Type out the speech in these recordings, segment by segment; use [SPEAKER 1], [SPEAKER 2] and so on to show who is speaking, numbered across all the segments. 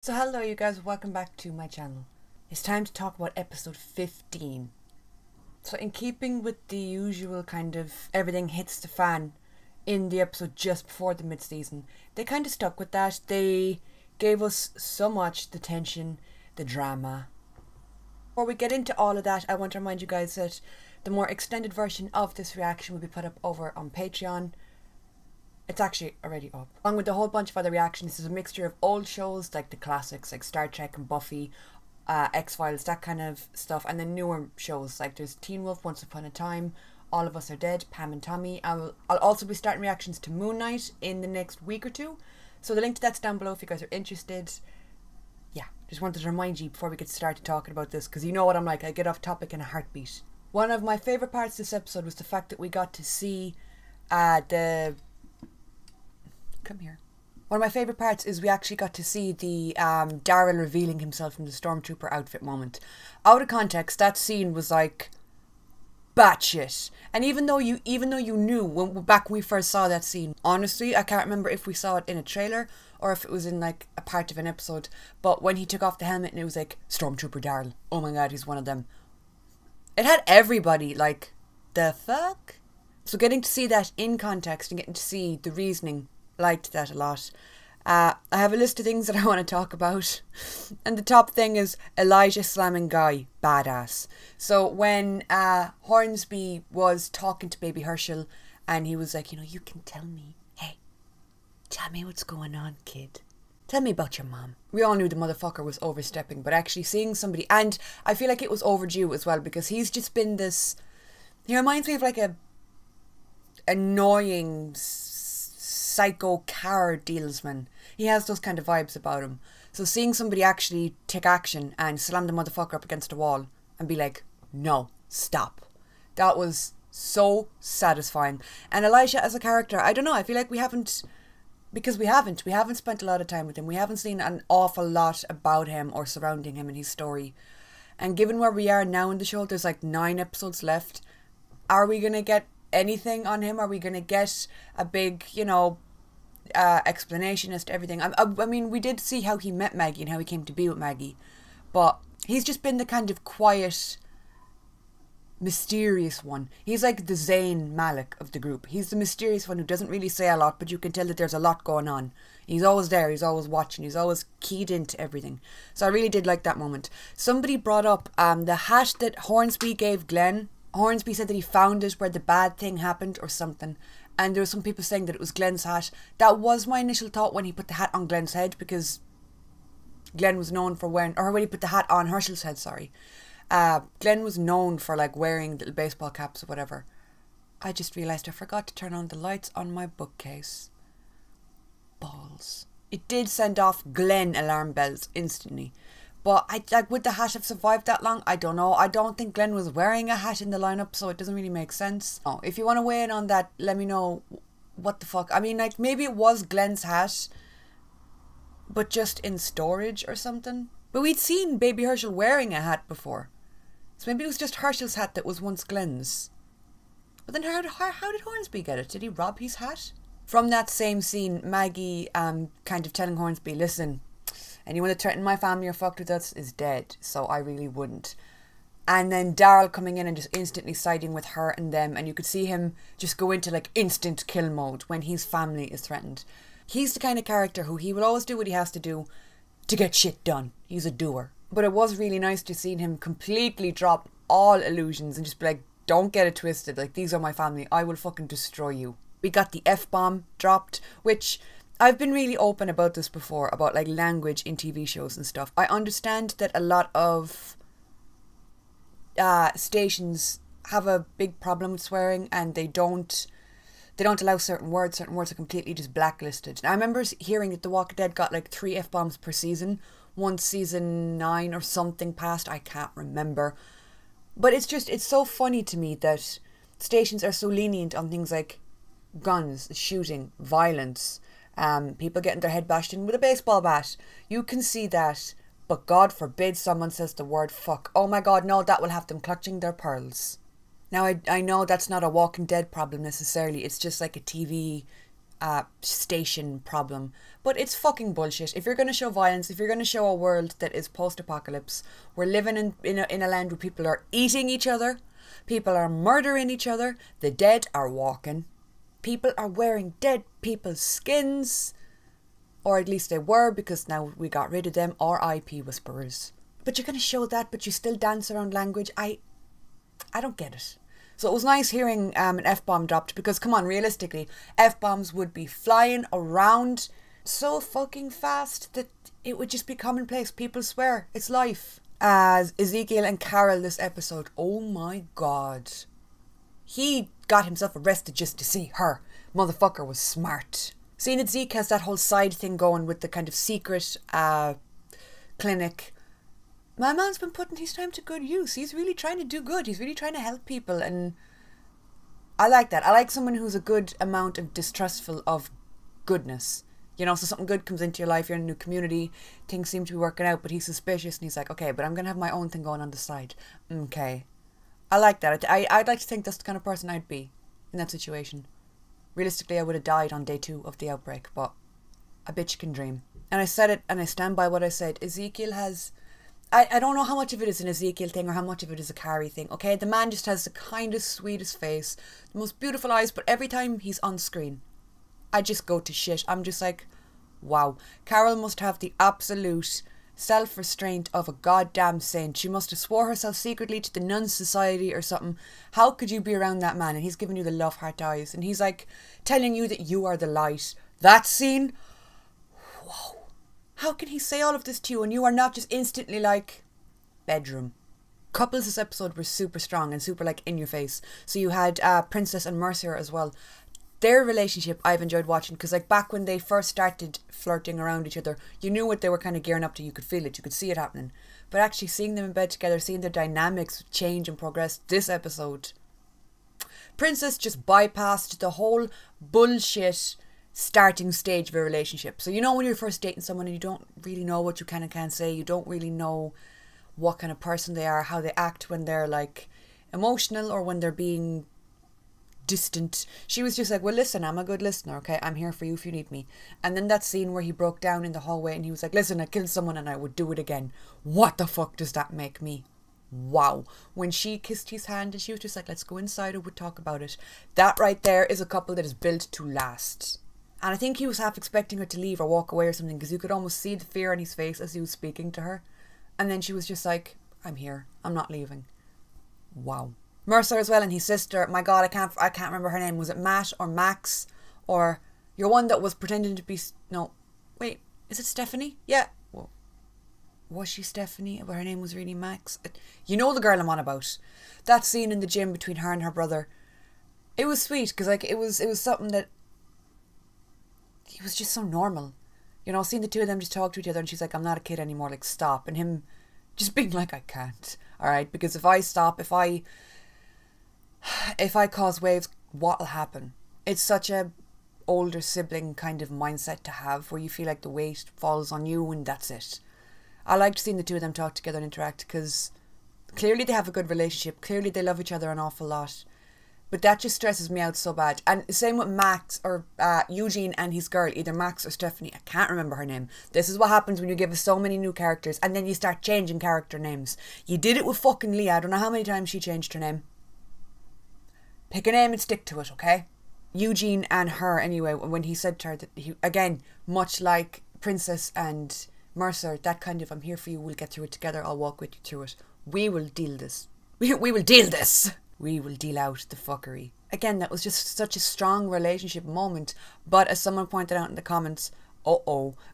[SPEAKER 1] So hello you guys, welcome back to my channel. It's time to talk about episode 15. So in keeping with the usual kind of everything hits the fan in the episode just before the mid-season, they kind of stuck with that. They gave us so much, the tension, the drama. Before we get into all of that, I want to remind you guys that the more extended version of this reaction will be put up over on Patreon. It's actually already up. Along with a whole bunch of other reactions, this is a mixture of old shows like the classics like Star Trek and Buffy, X-Files, that kind of stuff, and then newer shows like there's Teen Wolf, Once Upon a Time, All of Us Are Dead, Pam and Tommy. I'll also be starting reactions to Moon Knight in the next week or two, so the link to that's down below if you guys are interested. Yeah, just wanted to remind you before we get started talking about this, because you know what I'm like, I get off topic in a heartbeat. One of my favourite parts of this episode was the fact that we got to see come here. One of my favourite parts is we actually got to see the Daryl revealing himself from the Stormtrooper outfit moment. Out of context, that scene was like batshit. And even though you knew back when we first saw that scene, honestly, I can't remember if we saw it in a trailer or if it was in like a part of an episode. But when he took off the helmet and it was like Stormtrooper Daryl, oh my god, he's one of them. It had everybody like, the fuck? So getting to see that in context and getting to see the reasoning, liked that a lot. I have a list of things that I want to talk about, and the top thing is Elijah slamming Guy, badass. So when Hornsby was talking to baby Herschel and he was like, you know, you can tell me, hey, tell me what's going on, kid, tell me about your mom. We all knew the motherfucker was overstepping, but actually seeing somebody, and I feel like it was overdue as well, because he's just been this, he reminds me of like a annoying psycho car dealsman. He has those kind of vibes about him. So seeing somebody actually take action and slam the motherfucker up against a wall and be like, no, stop. That was so satisfying. And Elijah as a character, I don't know, I feel like we haven't spent a lot of time with him. We haven't seen an awful lot about him or surrounding him and his story. And given where we are now in the show, there's like 9 episodes left. Are we going to get anything on him? Are we going to get a big, you know, explanation as to everything? I mean, we did see how he met Maggie and how he came to be with Maggie, but he's just been the kind of quiet, mysterious one. He's like the Zayn Malik of the group. He's the mysterious one who doesn't really say a lot, but you can tell that there's a lot going on. He's always there, he's always watching, he's always keyed into everything. So I really did like that moment. Somebody brought up the hat that Hornsby gave Glenn. Hornsby said that he found it where the bad thing happened or something, and there were some people saying that it was Glenn's hat. That was my initial thought when he put the hat on Glenn's head, because Glenn was known for wearing, or when he put the hat on Herschel's head, sorry. Glenn was known for like wearing little baseball caps or whatever. I just realised I forgot to turn on the lights on my bookcase. Balls. It did send off Glenn alarm bells instantly. But would the hat have survived that long? I don't know. I don't think Glenn was wearing a hat in the lineup, so it doesn't really make sense. Oh, if you want to weigh in on that, let me know what the fuck. I mean, like, maybe it was Glenn's hat, but just in storage or something. But we'd seen baby Herschel wearing a hat before. So maybe it was just Herschel's hat that was once Glenn's. But then how did Hornsby get it? Did he rob his hat? From that same scene, Maggie kind of telling Hornsby, listen, anyone that threatened my family or fucked with us is dead, so I really wouldn't. And then Daryl coming in and just instantly siding with her and them, and you could see him just go into like instant kill mode when his family is threatened. He's the kind of character who he will always do what he has to do to get shit done. He's a doer. But it was really nice to see him completely drop all illusions and just be like, don't get it twisted, like, these are my family, I will fucking destroy you. We got the F-bomb dropped, which I've been really open about this before, about like language in TV shows and stuff. I understand that a lot of stations have a big problem with swearing, and they don't allow certain words. Certain words are completely just blacklisted. Now, I remember hearing that The Walking Dead got like 3 F-bombs per season. Once season 9 or something passed, I can't remember. But it's so funny to me that stations are so lenient on things like guns, shooting, violence, people getting their head bashed in with a baseball bat. You can see that, but God forbid someone says the word fuck. Oh my god, no, that will have them clutching their pearls. Now, I know that's not a Walking Dead problem necessarily. It's just like a TV station problem. But it's fucking bullshit. If you're going to show violence, if you're going to show a world that is post-apocalypse, we're living in a land where people are eating each other, people are murdering each other, the dead are walking, people are wearing dead people's skins, or at least they were, because now we got rid of them, R.I.P. whisperers. But you're going to show that, but you still dance around language. I don't get it. So it was nice hearing an F-bomb dropped, because come on, realistically, F-bombs would be flying around so fucking fast that it would just be commonplace. People swear. It's life. As Ezekiel and Carol this episode, oh my god. He got himself arrested just to see her. Motherfucker was smart. Seeing that Zeke has that whole side thing going with the kind of secret clinic. My man's been putting his time to good use. He's really trying to do good. He's really trying to help people. And I like that. I like someone who's a good amount of distrustful of goodness. You know, so something good comes into your life, you're in a new community, things seem to be working out, but he's suspicious and he's like, okay, but I'm going to have my own thing going on the side. Okay. I like that. I'd like to think that's the kind of person I'd be in that situation. Realistically, I would have died on day 2 of the outbreak, but a bitch can dream. And I said it, and I stand by what I said. Ezekiel has... I don't know how much of it is an Ezekiel thing or how much of it is a Carrie thing, okay? The man just has the kindest, sweetest face, the most beautiful eyes, but every time he's on screen, I just go to shit. I'm just like, wow. Carol must have the absolute self-restraint of a goddamn saint. She must have swore herself secretly to the nun society or something. How could you be around that man? And he's giving you the love heart eyes. And he's like telling you that you are the light. That scene, whoa. How can he say all of this to you and you are not just instantly like, bedroom? Couples this episode were super strong and super like in your face. So you had Princess and Mercer as well. Their relationship I've enjoyed watching, because like back when they first started flirting around each other, you knew what they were kind of gearing up to. You could feel it, you could see it happening. But actually seeing them in bed together, seeing their dynamics change and progress this episode, Princess just bypassed the whole bullshit starting stage of a relationship. So you know when you're first dating someone and you don't really know what you can and can't say, you don't really know what kind of person they are, how they act when they're like emotional or when they're being distant. She was just like, well listen, I'm a good listener, okay, I'm here for you if you need me. And then that scene where he broke down in the hallway and he was like, listen, I killed someone and I would do it again. What the fuck does that make me? Wow. When she kissed his hand and she was just like, let's go inside and we'll talk about it. That right there is a couple that is built to last. And I think he was half expecting her to leave or walk away or something, because you could almost see the fear on his face as he was speaking to her. And then she was just like, I'm here, I'm not leaving. Wow. Mercer as well, and his sister, my god, I can't remember her name. Was it Matt or Max? Or your one that was pretending to be... No, wait, is it Stephanie? Yeah. Whoa. Was she Stephanie? But her name was really Max. You know the girl I'm on about. That scene in the gym between her and her brother. It was sweet, because like it was something that... It was just so normal. You know, seeing the two of them just talk to each other and she's like, I'm not a kid anymore, like stop. And him just being like, I can't. Alright, because if I stop, if I cause waves, what'll happen? It's such a older sibling kind of mindset to have, where you feel like the weight falls on you and that's it. I liked seeing the two of them talk together and interact, because clearly they have a good relationship, clearly they love each other an awful lot, but that just stresses me out so bad. And same with Max, or Eugene and his girl, either Max or Stephanie, I can't remember her name. This is what happens when you give us so many new characters and then you start changing character names. You did it with fucking Leah. I don't know how many times she changed her name. Pick a name and stick to it, okay? Eugene and her, anyway, when he said to her that he, again, much like Princess and Mercer, that kind of, I'm here for you, we'll get through it together, I'll walk with you through it. We will deal this. We will deal this. We will deal out the fuckery. Again, that was just such a strong relationship moment. But as someone pointed out in the comments,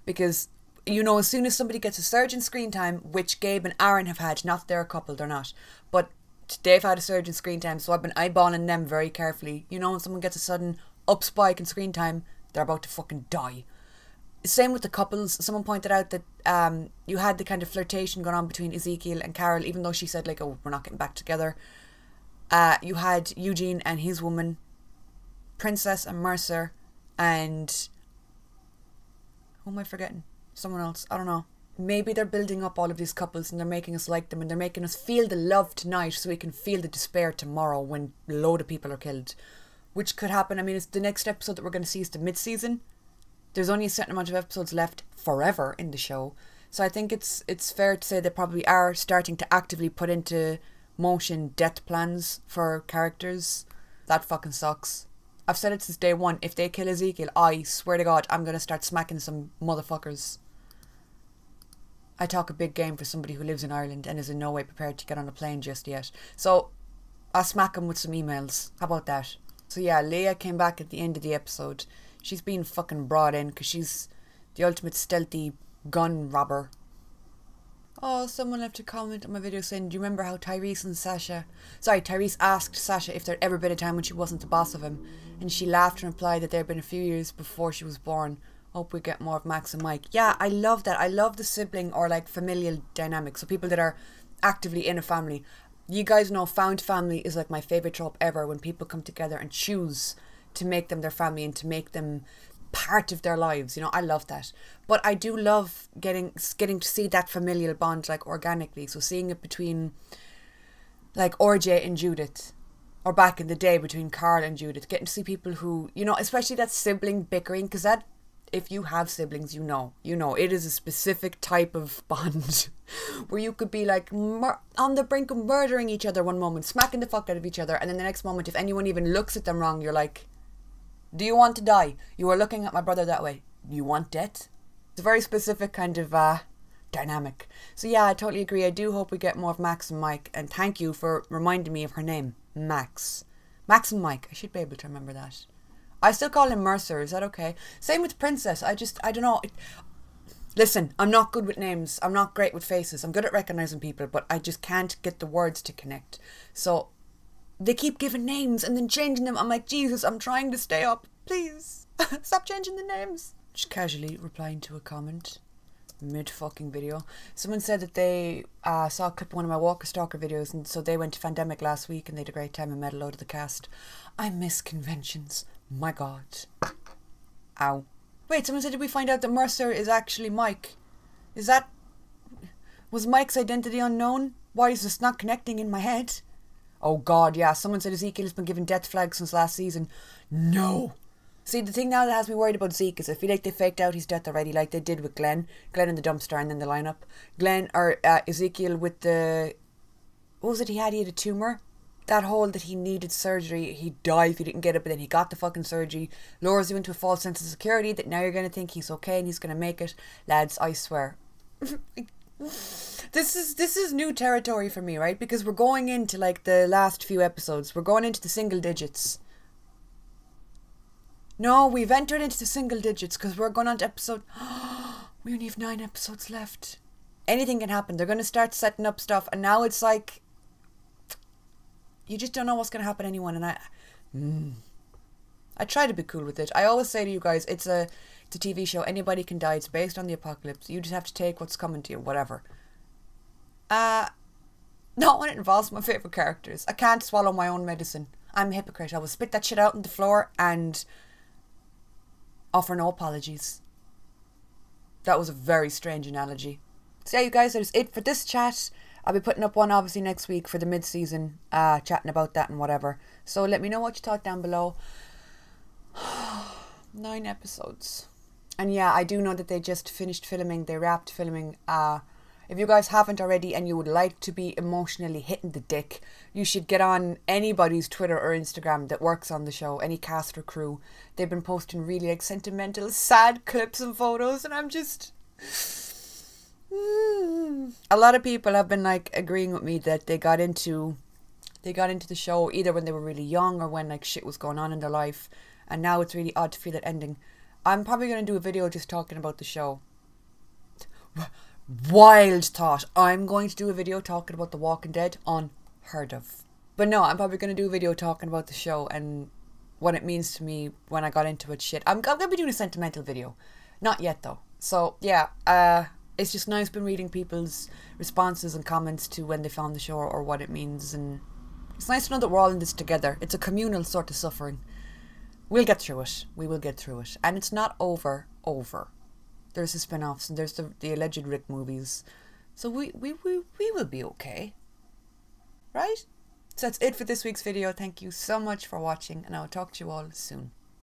[SPEAKER 1] because, you know, as soon as somebody gets a surge in screen time, which Gabe and Aaron have had, not they're a couple, they're not, but they've had a surge in screen time, so I've been eyeballing them very carefully. You know, when someone gets a sudden up spike in screen time, they're about to fucking die. Same with the couples. Someone pointed out that you had the kind of flirtation going on between Ezekiel and Carol, even though she said like, oh, we're not getting back together. You had Eugene and his woman, Princess and Mercer, and who am I forgetting? Someone else, I don't know. Maybe they're building up all of these couples and they're making us like them and they're making us feel the love tonight so we can feel the despair tomorrow when a load of people are killed. which could happen. I mean, it's the next episode that we're going to see is the mid-season. There's only a certain amount of episodes left forever in the show. So I think it's fair to say they probably are starting to actively put into motion death plans for characters. That fucking sucks. I've said it since day one. If they kill Ezekiel, I swear to God, I'm going to start smacking some motherfuckers. I talk a big game for somebody who lives in Ireland and is in no way prepared to get on a plane just yet. So I'll smack him with some emails. How about that? So yeah, Leah came back at the end of the episode. She's been fucking brought in because she's the ultimate stealthy gun robber. Oh, someone left a comment on my video saying, do you remember how Tyrese asked Sasha if there'd ever been a time when she wasn't the boss of him, and she laughed and replied that there had been a few years before she was born. Hope we get more of Max and Mike. Yeah, I love that. I love the sibling or like familial dynamics. So people that are actively in a family. You guys know found family is like my favourite trope ever, when people come together and choose to make them their family and to make them part of their lives. You know, I love that. But I do love getting to see that familial bond like organically. So seeing it between like RJ and Judith, or back in the day between Carl and Judith, getting to see people who, you know, especially that sibling bickering, because that, if you have siblings, you know, it is a specific type of bond where you could be like on the brink of murdering each other one moment, smacking the fuck out of each other, and then the next moment, if anyone even looks at them wrong, you're like, do you want to die? You are looking at my brother that way. You want death? It's a very specific kind of dynamic. So yeah, I totally agree. I do hope we get more of Max and Mike, and thank you for reminding me of her name, Max. Max and Mike. I should be able to remember that. I still call him Mercer. Is that okay? Same with Princess. I don't know. Listen, I'm not good with names. I'm not great with faces. I'm good at recognizing people, but I just can't get the words to connect. So they keep giving names and then changing them. I'm like, Jesus, I'm trying to stay up. Please, stop changing the names. Just casually replying to a comment mid-fucking video. Someone said that they saw a clip of one of my Walker Stalker videos, and so they went to Fandemic last week and they had a great time and met a load of the cast. I miss conventions. My God. Ow. Wait, someone said, did we find out that Mercer is actually Mike? Was Mike's identity unknown? Why is this not connecting in my head? Oh God, yeah. Someone said Ezekiel has been given death flags since last season. No. See, the thing now that has me worried about Zeke is I feel like they faked out his death already, like they did with Glenn in the dumpster and then the lineup. Ezekiel with the, what was it he had? He had a tumour. That hole that he needed surgery, he'd die if he didn't get it, but then he got the fucking surgery. Lures you into a false sense of security that now you're going to think he's okay and he's going to make it. Lads, I swear. This is new territory for me, right? Because we're going into like the last few episodes. We're going into the single digits. No, we've entered into the single digits because we're going on to episode... we only have 9 episodes left. Anything can happen. They're going to start setting up stuff, and now it's like... you just don't know what's going to happen to anyone, and I try to be cool with it. I always say to you guys, it's a TV show. Anybody can die. It's based on the apocalypse. You just have to take what's coming to you, whatever. Not when it involves my favourite characters. I can't swallow my own medicine. I'm a hypocrite. I will spit that shit out on the floor and offer no apologies. That was a very strange analogy. So yeah, you guys, that is it for this chat. I'll be putting up one obviously next week for the mid-season, chatting about that and whatever. So let me know what you thought down below. 9 episodes. And yeah, I do know that they just finished filming. They wrapped filming. If you guys haven't already and you would like to be emotionally hitting the dick, you should get on anybody's Twitter or Instagram that works on the show, any cast or crew. They've been posting really like sentimental, sad clips and photos, and I'm just... A lot of people have been like agreeing with me that they got into the show either when they were really young or when like shit was going on in their life, and now it's really odd to feel that ending. I'm probably going to do a video just talking about the show. Wild thought. I'm going to do a video talking about The Walking Dead. Unheard of. But no, I'm probably going to do a video talking about the show and what it means to me when I got into it. Shit, I'm going to be doing a sentimental video. Not yet though. So yeah, it's just nice been reading people's responses and comments to when they found the show or what it means, and it's nice to know that we're all in this together. It's a communal sort of suffering. We'll get through it. We will get through it. And it's not over. There's the spin-offs and there's the alleged Rick movies. So we will be okay. Right? So that's it for this week's video. Thank you so much for watching, and I will talk to you all soon.